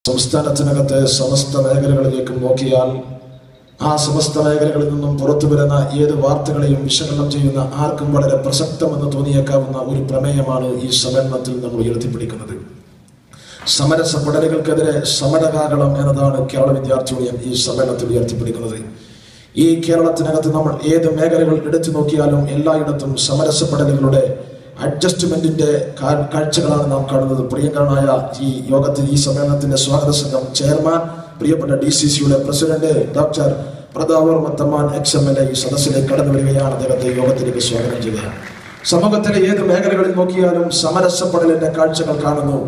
സംസ്ഥാനത്തിനകത്തെ സമസ്ത മേഖലകളിലേക്ക് നോക്കിയാൽ ആ സമസ്ത മേഖലകളിൽ നിന്നും പുറത്തു വരുന്ന ഏത് വാർത്തകളെയും വിശകലനം ചെയ്യുന്ന ആർക്കും വളരെ പ്രസക്തമെന്ന് തോന്നിയേക്കാവുന്ന ഒരു പ്രമേയമാണ് ഈ സമ്മേളനത്തിൽ നമ്മൾ ഉയർത്തിപ്പിടിക്കുന്നത്. സമരസ പടലുകൾക്കെതിരെ സമരകാകളം എന്നതാണ് കേരള വിദ്യാർത്ഥി യൂണിയൻ ഈ സമ്മേളനത്തിൽ ഉയർത്തിപ്പിടിക്കുന്നത്. ഈ കേരളത്തിനകത്ത് നമ്മൾ ഏത് മേഖലകൾ എടുത്തു നോക്കിയാലും എല്ലായിടത്തും സമരസ പടലുകളുടെ അഡ്ജസ്റ്റ്മെന്റിന്റെ കാഴ്ചകളാണ് നാം കാണുന്നത്. പ്രിയങ്കരനായ ഈ യോഗത്തിൽ ഈ സമ്മേളനത്തിന്റെ സ്വാഗത സംഘം ചെയർമാൻ പ്രിയപ്പെട്ട DCCയുടെ president doctor Prathapavarma Thamman XMLA ഈ സദസ്സിലേക്ക് കടന്നു വരികയാണ്. അദ്ദേഹത്തെ യോഗത്തിലേക്ക് സ്വാഗതം ചെയ്യുക. സമൂഹത്തിലെ ഏത് മേഖലകളിൽ നോക്കിയാലും സമരസപ്പെടലിന്റെ കാഴ്ചകൾ കാണുന്നു.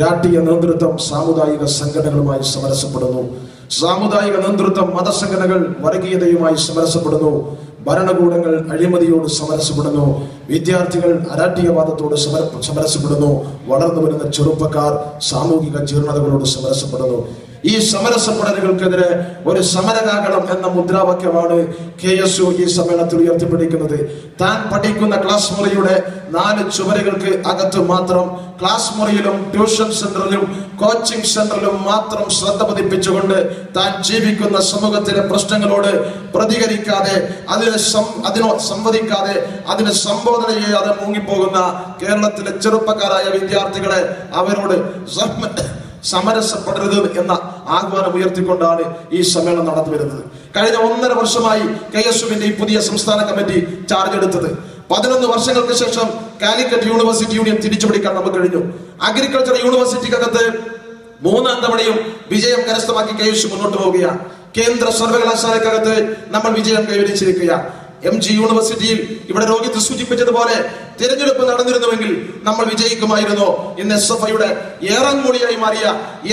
രാഷ്ട്രീയ നേതൃത്വം സാമുദായിക സംഘടനകളുമായി സമരസപ്പെടുന്നു. സാമുദായിക നേതൃത്വം മതസംഘടനകൾ വർഗീയതയുമായി സമരസപ്പെടുന്നു. ഭരണകൂടങ്ങൾ അഴിമതിയോട് സമരസപ്പെടുന്നു. വിദ്യാർത്ഥികൾ അരാഷ്ട്രീയവാദത്തോട് സമരസപ്പെടുന്നു. വളർന്നു വരുന്ന ചെറുപ്പക്കാർ സാമൂഹിക ജീർണതകളോട് സമരസപ്പെടുന്നു. ഈ സമരസപ്പെടലുകൾക്കെതിരെ ഒരു സമരകാകളം എന്ന മുദ്രാവാക്യമാണ് KSU ഈ സമ്മേളനത്തിൽ ഉയർത്തിപ്പിടിക്കുന്നത്. താൻ പഠിക്കുന്ന ക്ലാസ് മുറിയുടെ 4 ചുവരുകൾക്ക് അകത്ത് മാത്രം ക്ലാസ് മുറിയിലും ട്യൂഷൻ സെന്ററിലും കോച്ചിങ് സെന്ററിലും മാത്രം ശ്രദ്ധ പതിപ്പിച്ചുകൊണ്ട് താൻ ജീവിക്കുന്ന സമൂഹത്തിലെ പ്രശ്നങ്ങളോട് പ്രതികരിക്കാതെ അതിനോട് സംവദിക്കാതെ അതിനെ സംബോധന ചെയ്യാതെ മുങ്ങിപ്പോകുന്ന കേരളത്തിലെ ചെറുപ്പക്കാരായ വിദ്യാർത്ഥികളെ അവരോട് സമരസപ്പെടരുത് എന്ന ആഹ്വാനം ഉയർത്തിക്കൊണ്ടാണ് ഈ സമ്മേളനം നടന്നു വരുന്നത്. കഴിഞ്ഞ 1.5 വർഷമായി KSUവിന്റെ ഈ പുതിയ സംസ്ഥാന കമ്മിറ്റി ചാർജ് എടുത്തത്. 11 വർഷങ്ങൾക്ക് ശേഷം കാലിക്കറ്റ് യൂണിവേഴ്സിറ്റി യൂണിയൻ തിരിച്ചുപിടിക്കാൻ നമുക്ക് കഴിഞ്ഞു. അഗ്രികൾച്ചർ യൂണിവേഴ്സിറ്റിക്കകത്ത് 3ാം തവണയും വിജയം കരസ്ഥമാക്കി KSU മുന്നോട്ട് പോവുകയാണ്. കേന്ദ്ര സർവകലാശാലക്കകത്ത് നമ്മൾ വിജയം കൈവരിച്ചിരിക്കുകയാണ്. MG യൂണിവേഴ്സിറ്റിയിൽ ഇവിടെ രോഹിത് സൂചിപ്പിച്ചതുപോലെ തിരഞ്ഞെടുപ്പ് നടന്നിരുന്നുവെങ്കിൽ നമ്മൾ വിജയിക്കുമായിരുന്നു. ഇന്ന് SFIയുടെ ഏറൻമൂളിയായി മാറിയ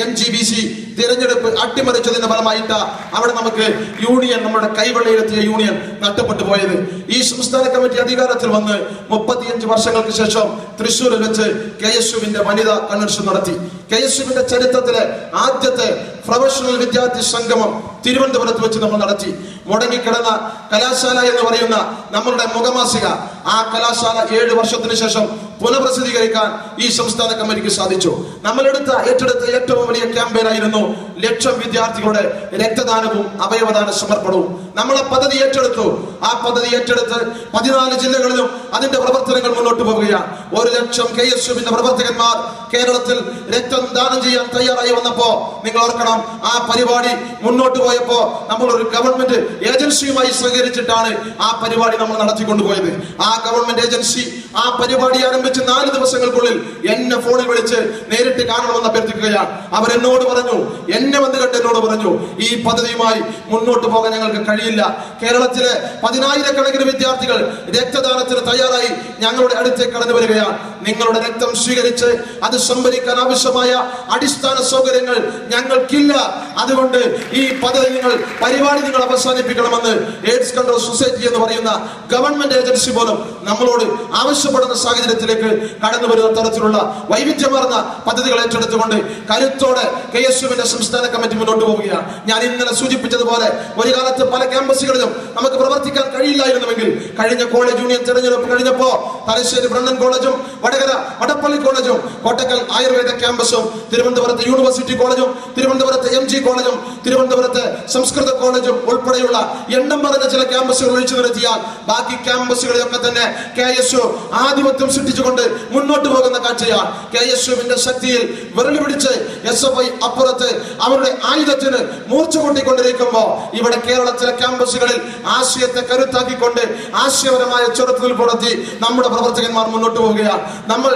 MGBC തിരഞ്ഞെടുപ്പ് അട്ടിമറിച്ചതിന്റെ ഫലമായിട്ട് അവിടെ നമുക്ക് യൂണിയൻ നമ്മുടെ കൈവെള്ളയിലെത്തിയ യൂണിയൻ നഷ്ടപ്പെട്ടു പോയത്. ഈ സംസ്ഥാന കമ്മിറ്റി അധികാരത്തിൽ വന്ന് 35 വർഷങ്ങൾക്ക് ശേഷം തൃശ്ശൂരിൽ വെച്ച് KSUവിന്റെ വനിതാ കൺവെൻഷൻ നടത്തി. KSUവിന്റെ ചരിത്രത്തിലെ ആദ്യത്തെ പ്രൊഫഷണൽ വിദ്യാർത്ഥി സംഗമം തിരുവനന്തപുരത്ത് വെച്ച് നമ്മൾ നടത്തി. മുടങ്ങിക്കിടന്ന കലാശാല എന്ന് പറയുന്ന നമ്മളുടെ മുഖമാസിക ആ കലാശാല 7 വർഷത്തിന് ശേഷം പുനഃപ്രസിദ്ധീകരിക്കാൻ ഈ സംസ്ഥാന കമ്മിറ്റിക്ക് സാധിച്ചു. നമ്മൾ ഏറ്റെടുത്ത ഏറ്റവും വലിയ ക്യാമ്പയിൻ ആയിരുന്നു 1,00,000 വിദ്യാർത്ഥികളുടെ രക്തദാനവും അവയവദാന സമർപ്പണവും. നമ്മളെ പദ്ധതി ഏറ്റെടുത്തു. ആ പദ്ധതി ഏറ്റെടുത്ത് 14 ജില്ലകളിലും അതിന്റെ പ്രവർത്തനങ്ങൾ മുന്നോട്ട് പോവുകയാണ്. 1,00,000 KSUവിന്റെ പ്രവർത്തകന്മാർ കേരളത്തിൽ രക്തം ദാനം ചെയ്യാൻ തയ്യാറായി വന്നപ്പോ നിങ്ങൾ ഓർക്കണം, ആ പരിപാടി മുന്നോട്ട് പോയപ്പോ നമ്മൾ ഒരു ഗവൺമെന്റ് ഏജൻസിയുമായി സഹകരിച്ചിട്ടാണ് ആ പരിപാടി നമ്മൾ നടത്തിക്കൊണ്ടുപോയത്. ആ ഗവൺമെന്റ് ഏജൻസി ആ പരിപാടി ആരംഭിച്ച് 4 ദിവസങ്ങൾക്കുള്ളിൽ എന്നെ ഫോണിൽ വിളിച്ച് നേരിട്ട് കാണണമെന്ന് അഭ്യർത്ഥിക്കുകയാണ്. അവരെന്നോട് പറഞ്ഞു, എന്നെ വന്ന് കണ്ട് എന്നോട് പറഞ്ഞു, ഈ പദ്ധതിയുമായി മുന്നോട്ട് പോകാൻ ഞങ്ങൾക്ക് കഴിയില്ല. കേരളത്തിലെ 10,000-കണക്കിന് വിദ്യാർത്ഥികൾ രക്തദാനത്തിന് തയ്യാറായി ഞങ്ങളുടെ അടുത്തേക്ക് കടന്നു വരികയാണ്. നിങ്ങളുടെ രക്തം സ്വീകരിച്ച് അത് സംഭരിക്കാൻ ആവശ്യമായ അടിസ്ഥാന സൗകര്യങ്ങൾ ഞങ്ങൾക്കില്ല. അതുകൊണ്ട് ഈ പരിപാടി നിങ്ങൾ അവസാനിപ്പിക്കണമെന്ന് എയ്ഡ്സ് കൺട്രോൾ സൊസൈറ്റി എന്ന് പറയുന്ന ഗവൺമെന്റ് ഏജൻസി പോലും നമ്മളോട് ആവശ്യപ്പെടുന്ന സാഹചര്യത്തിലേക്ക് കടന്നു വരുന്ന തരത്തിലുള്ള വൈവിധ്യമാർന്ന പദ്ധതികൾ ഏറ്റെടുത്തുകൊണ്ട് കരുത്തോടെ KSUവിന്റെ സംസ്ഥാന കമ്മിറ്റി മുന്നോട്ട് പോവുകയാണ്. ഞാൻ ഇന്നലെ സൂചിപ്പിച്ചതുപോലെ ഒരു കാലത്ത് പല ക്യാമ്പസുകളിലും നമുക്ക് പ്രവർത്തിക്കാൻ കഴിയില്ലായിരുന്നുവെങ്കിൽ കഴിഞ്ഞ കോളേജ് യൂണിയൻ തെരഞ്ഞെടുപ്പ് കഴിഞ്ഞപ്പോ തലശ്ശേരി ബ്രണ്ണൻ കോളേജും വടപ്പള്ളി കോളേജും കോട്ടക്കൽ ആയുർവേദ ക്യാമ്പസും തിരുവനന്തപുരത്ത് യൂണിവേഴ്സിറ്റി കോളേജും തിരുവനന്തപുരത്ത് MG കോളേജും തിരുവനന്തപുരത്ത് സംസ്കൃത കോളേജും ഉൾപ്പെടെയുള്ള എണ്ണം പറഞ്ഞ ചില ക്യാമ്പസുകൾ ഒഴിച്ചു നിർത്തിയാൽ ബാക്കി ക്യാമ്പസുകളിലൊക്കെ തന്നെ KSU ആധിപത്യം സൃഷ്ടിച്ചുകൊണ്ട് മുന്നോട്ട് പോകുന്ന കാഴ്ചയാണ്. KSUവിന്റെ ശക്തിയിൽ വിരളി പിടിച്ച് SFI അപ്പുറത്ത് അവരുടെ ആയുധത്തിന് മൂർച്ച കൂട്ടിക്കൊണ്ടിരിക്കുമ്പോ ഇവിടെ കേരളത്തിലെ ക്യാമ്പസുകളിൽ ആശയത്തെ കരുത്താക്കിക്കൊണ്ട് ആശയപരമായ ചെറുത്തുനിൽപ്പ് നടത്തി നമ്മുടെ പ്രവർത്തകന്മാർ മുന്നോട്ട് പോവുകയാണ്. നമ്മൾ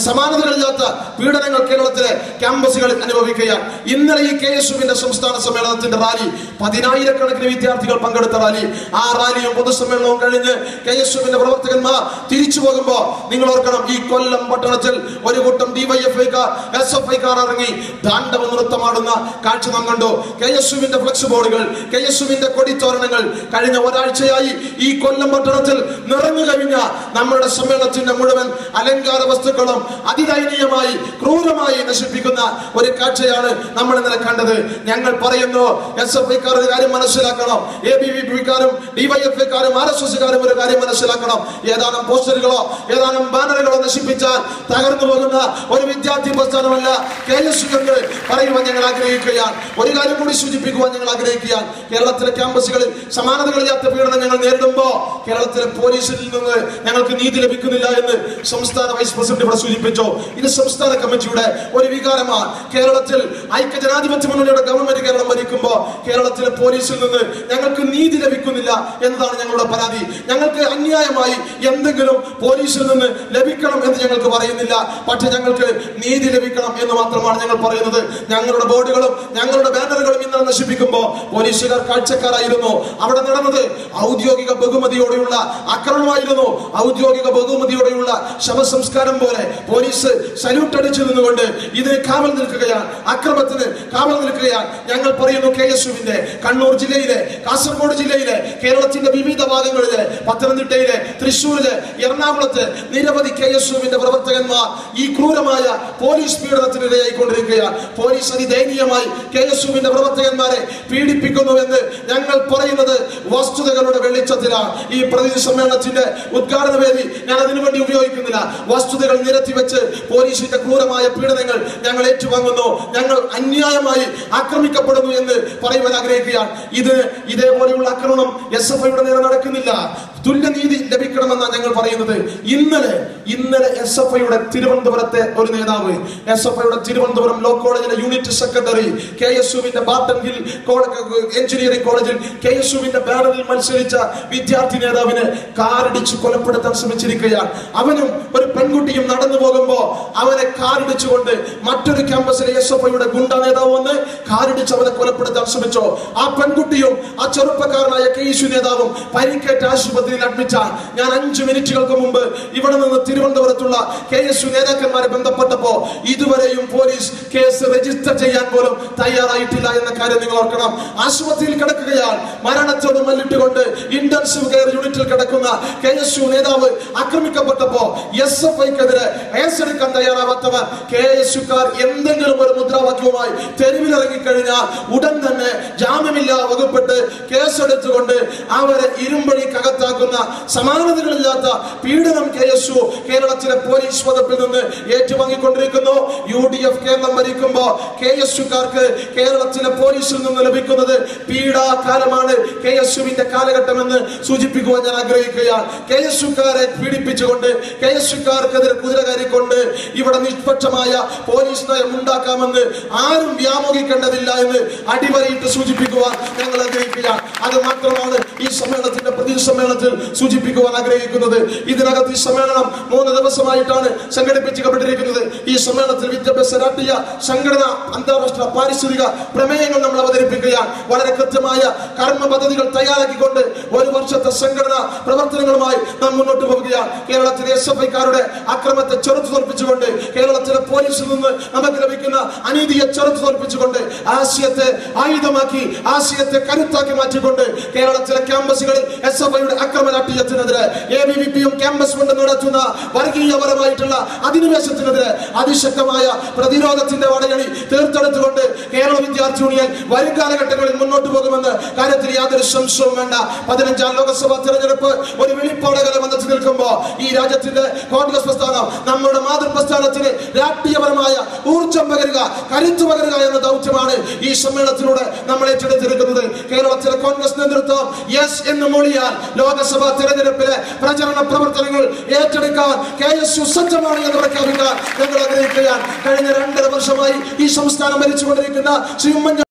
സമാനതകളില്ലാത്ത പീഡനങ്ങൾ കേരളത്തിലെ ക്യാമ്പസുകളിൽ അനുഭവിക്കുകയാണ്. ഇന്നലെ ഈ KSUവിന്റെ സംസ്ഥാന സമ്മേളനത്തിന്റെ റാലി 10,000-കണക്കിന് വിദ്യാർത്ഥികൾ പങ്കെടുത്ത റാലി, ആ റാലിയും പൊതുസമ്മേളനവും കഴിഞ്ഞ് KSUവിന്റെ പ്രവർത്തകന്മാർ തിരിച്ചു പോകുമ്പോ നിങ്ങൾ ഓർക്കണം, ഈ കൊല്ലം പട്ടണത്തിൽ ഒരു കൂട്ടം DYFIക്കാർ SFIക്കാർ ഇറങ്ങി താണ്ഡവ നൃത്തമാടുന്ന കാഴ്ച നാം കണ്ടു. KSUവിന്റെ ഫ്ലക്സ് ബോർഡുകൾ, KSUവിന്റെ കൊടിത്തോരണങ്ങൾ കഴിഞ്ഞ ഒരാഴ്ചയായി ഈ കൊല്ലം പട്ടണത്തിൽ നിറഞ്ഞു കഴിഞ്ഞ നമ്മളുടെ സമ്മേളനത്തിന്റെ മുഴുവൻ അലങ്കാര വസ്തുക്കളും അതിദയനീയമായി ക്രൂരമായി നശിപ്പിക്കുന്ന ഒരു കാഴ്ചയാണ് നമ്മൾ ഇന്നലെ കണ്ടത്. ഞങ്ങൾ പറയുന്നു, SFIക്കാർ ഒരു കാര്യം മനസ്സിലാക്കണം, ABVPക്കാരും DYFIക്കാരും RSSക്കാരും ഒരു കാര്യം മനസ്സിലാക്കണം. ഏതാനും പോസ്റ്ററുകളോ ഏതാനും ബാനറുകളോ ബാനറുകളെ നശിപ്പിച്ചാൽ തകർന്നു പോകുന്ന ഒരു വിദ്യാർത്ഥി പ്രസ്ഥാനമല്ല KSU എന്ന് പറയുവാൻ ഞങ്ങൾ ആഗ്രഹിക്കുകയാണ്. ഒരു കാര്യം കൂടി സൂചിപ്പിക്കുവാൻ ഞങ്ങൾ ആഗ്രഹിക്കുകയാണ്. കേരളത്തിലെ ക്യാമ്പസുകളിൽ സമാനതകളില്ലാത്ത പീഡനം ഞങ്ങൾ നേരിടുമ്പോൾ കേരളത്തിലെ പോലീസിൽ നിന്ന് ഞങ്ങൾക്ക് നീതി ലഭിക്കുന്നില്ല എന്ന് സംസ്ഥാന വൈസ് പ്രസിഡന്റ് ഇവിടെ സൂചിപ്പിച്ചു. ഇത് സംസ്ഥാന കമ്മിറ്റിയുടെ ഒരു വികാരമാണ്. കേരളത്തിൽ ഐക്യജനാധിപത്യ മുന്നണിയുടെ ഗവൺമെന്റ് കേരളം ഭരിക്കുമ്പോൾ കേരളത്തിലെ പോലീസിൽ നിന്ന് ഞങ്ങൾക്ക് നീതി ലഭിക്കുന്നില്ല എന്നതാണ് ഞങ്ങളുടെ പരാതി. ഞങ്ങൾക്ക് അന്യായമായി എന്തെങ്കിലും പോലീസിൽ നിന്ന് ലഭിക്കണം എന്ന് ഞങ്ങൾക്ക് പറയുന്നില്ല, പക്ഷെ ഞങ്ങൾക്ക് നീതി ലഭിക്കണം എന്ന് മാത്രമാണ് ഞങ്ങൾ പറയുന്നത്. ഞങ്ങളുടെ ബോർഡുകളും ഞങ്ങളുടെ ബാനറുകളും ഇന്നലെ നശിപ്പിക്കുമ്പോൾ പോലീസുകാർ കാഴ്ചക്കാരായിരുന്നു. അവിടെ നടന്നത് ഔദ്യോഗിക ബഹുമതിയോടെയുള്ള ആക്രമണമായിരുന്നു. ഔദ്യോഗിക ബഹുമതിയോടെയുള്ള ശവസംസ്കാരം പോലെ പോലീസ് സല്യൂട്ട് അടിച്ചു നിന്നുകൊണ്ട് ഇതിന് കാവൽ നിൽക്കുകയാണ്, അക്രമത്തിന് കാവൽ നിൽക്കുകയാണ്. ഞങ്ങൾ പറയുന്നു KSUവിന്റെ കണ്ണൂർ ജില്ലയിലെ, കാസർഗോഡ് ജില്ലയിലെ, കേരളത്തിന്റെ വിവിധ ഭാഗങ്ങളിലെ, പത്തനംതിട്ടയിലെ, തൃശ്ശൂരിലെ, എറണാകുളത്ത് നിരവധി KSUവിന്റെ പ്രവർത്തകന്മാർ ഈ ക്രൂരമായ പോലീസ് പീഡനത്തിനിരയായിക്കൊണ്ടിരിക്കുകയാണ്. പോലീസ് അതിദയനീയമായി KSUവിന്റെ പ്രവർത്തകന്മാരെ പീഡിപ്പിക്കുന്നുവെന്ന് ഞങ്ങൾ പറയുന്നത് വസ്തുതകളുടെ വെളിച്ചത്തിലാണ്. ഈ പ്രതിനിധി സമ്മേളനത്തിന്റെ ഉദ്ഘാടന വേദി ഞാൻ അതിനുവേണ്ടി ഉപയോഗിക്കുന്നില്ല. വസ്തുതകൾ നിരത്തി വെച്ച് പോലീസിന്റെ ക്രൂരമായ പീഡനങ്ങൾ ഞങ്ങൾ ഏറ്റുവാങ്ങുന്നു. ഞങ്ങൾ അന്യായമായി ആക്രമിക്കപ്പെടുന്നു എന്ന് പറയുവാൻ ആഗ്രഹിക്കുകയാണ്. ഇതേപോലെയുള്ള ആക്രമണം SFIയുടെ നേരെ നടക്കുന്നില്ല. തുല്യനീതി ലഭിക്കണമെന്നാണ് ഞങ്ങൾ പറയുന്നത്. ഇന്നലെ SFIയുടെ തിരുവനന്തപുരത്തെ ഒരു നേതാവ്, SFIയുടെ തിരുവനന്തപുരം ലോ കോളേജിലെ യൂണിറ്റ് സെക്രട്ടറി, KSUവിന്റെ ബാർട്ടൺ ഹിൽ എഞ്ചിനീയറിംഗ് കോളേജിൽ KSUവിന്റെ ബാനറിൽ മത്സരിച്ച വിദ്യാർത്ഥി നേതാവിനെ കാറിടിച്ച് കൊലപ്പെടുത്താൻ ശ്രമിച്ചിരിക്കുകയാണ്. അവനും ഒരു പെൺകുട്ടിയും നടന്നു പോകുമ്പോൾ അവനെ കാറിടിച്ചുകൊണ്ട് മറ്റൊരു ക്യാമ്പസിലെ SFIയുടെ ഗുണ്ട നേതാവ് വന്ന് കാറിടിച്ച് അവനെ കൊലപ്പെടുത്താൻ ശ്രമിച്ചു. ആ പെൺകുട്ടിയും ആ ചെറുപ്പക്കാരനായ KSU നേതാവും പരിക്കേറ്റ ആശുപത്രിയിൽ അഡ്മിറ്റാണ്. ഞാൻ 5 മിനിറ്റുകൾക്ക് മുമ്പ് ഇവിടെ നിന്ന് തിരുവനന്തപുരത്തുള്ള KSU നേതാക്കന്മാരെ ബന്ധപ്പെട്ടപ്പോ ഇതുവരെയും പോലീസ് കേസ് രജിസ്റ്റർ ചെയ്യാൻ പോലും തയ്യാറായിട്ടില്ല എന്ന കാര്യം നിങ്ങൾ ഓർക്കണം. ആശുപത്രിയിൽ കിടക്കുകയാണ്. മരണത്തോട് മല്ലിട്ടുകൊണ്ട് ഇന്റൻസീവ് കെയർ യൂണിറ്റിൽ കിടക്കുന്ന KSU നേതാവ് ആക്രമിക്കപ്പെട്ടപ്പോ SFIക്കെതിരെ കേസെടുക്കാൻ തയ്യാറാവാത്തവർ KSUക്കാർ എന്തെങ്കിലും ഒരു മുദ്രാവാക്യവുമായി തെരുവിലിറങ്ങിക്കഴിഞ്ഞാൽ ഉടൻ തന്നെ ജാമ്യമില്ലാ വകുപ്പിട്ട് കേസെടുത്തുകൊണ്ട് അവരെ ഇരുമ്പഴിക്കകത്താക്കുന്ന സമാനതകളില്ലാത്ത പീഡനം KSU കേരളത്തിലെ പോലീസ് വകുപ്പിൽ നിന്ന് ഏറ്റുവാങ്ങിക്കൊണ്ടിരിക്കുന്നു. UDF കേരളം ഭരിക്കുമ്പോ KSUക്കാർക്ക് കേരളത്തിലെ പോലീസിൽ നിന്ന് ലഭിക്കുന്നത് പീഡാകാലമാണ്. KSUവിന്റെ കാലഘട്ടമെന്ന് സൂചിപ്പിക്കുവാൻ ഞാൻ ആഗ്രഹിക്കുകയാണ്. KSUക്കാരെ പീഡിപ്പിച്ചുകൊണ്ട് KSUക്കാർക്കെതിരെ കുതിര കയറിക്കൊണ്ട് ഇവിടെ നിഷ്പക്ഷമായ പോലീസ് നയം ഉണ്ടാക്കാമെന്ന് ആരും വ്യാമോഹിക്കേണ്ടതില്ല എന്ന് അടിവരയിട്ട് സൂചിപ്പിക്കുവാൻ ഞങ്ങൾ ആഗ്രഹിക്കുകയാണ്. അത് മാത്രമാണ് ഈ സമ്മേളനത്തിന്റെ പ്രതിനിധി സമ്മേളനത്തിൽ സൂചിപ്പിക്കുവാൻ ആഗ്രഹിക്കുന്നത്. ഇതിനകത്ത് ഈ സമ്മേളനം 3 ദിവസമായിട്ടാണ് സംഘടിപ്പിക്കപ്പെട്ടിരിക്കുന്നത്. ഈ സമ്മേളനത്തിൽ വിദ്യാഭ്യാസ, രാഷ്ട്രീയ, സംഘടന, അന്താരാഷ്ട്ര പാരിസ്ഥിതിക പ്രമേയങ്ങൾ നമ്മൾ അവതരിപ്പിക്കുകയാണ്. വളരെ കൃത്യമായ കർമ്മ പദ്ധതികൾ തയ്യാറാക്കിക്കൊണ്ട് 1 വർഷത്തെ സംഘടനാ പ്രവർത്തനങ്ങളുമായി നാം മുന്നോട്ട് പോവുകയാണ്. കേരളത്തിലെ SFIക്കാരുടെ അക്രമത്തെ ചെറുത്തു തോൽപ്പിച്ചുകൊണ്ട്, കേരളത്തിലെ പോലീസിൽ നിന്ന് നമുക്ക് ലഭിക്കുന്ന അനീതിയെ ചെറുത്തു തോൽപ്പിച്ചുകൊണ്ട്, ആശയത്തെ ആയുധമാക്കി, ആശയത്തെ കരുത്താക്കി മാറ്റിക്കൊണ്ട് കേരളത്തിലെ ക്യാമ്പസുകളിൽ SFIയുടെ അക്രമ രാഷ്ട്രീയത്തിനെതിരെ, ABVPയും ക്യാമ്പസ് കൊണ്ട് നടത്തുന്ന വർഗീയപരമായിട്ടുള്ള അധിനിവേശത്തിനെതിരെ അതിശക്തമായ പ്രതിരോധത്തിന്റെ വടയണി തീർത്തെടുത്തുകൊണ്ട് കേരള വിദ്യാർത്ഥി യൂണിയൻ വരും കാലഘട്ടങ്ങളിൽ മുന്നോട്ട് പോകുമെന്ന് കാര്യത്തിൽ യാതൊരു സംശയവും വേണ്ട. 15ാം ലോകസഭാ തെരഞ്ഞെടുപ്പ് ഒരു വെളിപ്പാടകല വന്നെത്തി നിൽക്കുമ്പോൾ ഈ രാജ്യത്തിന്റെ കോൺഗ്രസ് പ്രസ്ഥാനം നമ്മുടെ മാതൃപ്രസ്ഥാനത്തിന് രാഷ്ട്രീയപരമായ ഊർജം പകരുക, കരുത്തു പകരുക എന്ന ദൗത്യമാണ് ഈ സമ്മേളനത്തിലൂടെ നമ്മൾ ഏറ്റെടുത്തിരിക്കുന്നത്. കേരളത്തിലെ കോൺഗ്രസ് നേതൃത്വം യെസ് എന്ന് മൊഴിയാൽ ലോകസഭാ തെരഞ്ഞെടുപ്പിലെ പ്രചരണ പ്രവർത്തനങ്ങൾ ഏറ്റെടുക്കാൻ KSU സജ്ജമാണ് എന്ന് പ്രഖ്യാപിക്കാൻ ഞങ്ങൾ ആഗ്രഹിക്കുകയാണ്. കഴിഞ്ഞ 2.5 വർഷമായി ഈ സംസ്ഥാനം ഭരിച്ചുകൊണ്ടിരിക്കുന്ന ശ്രീ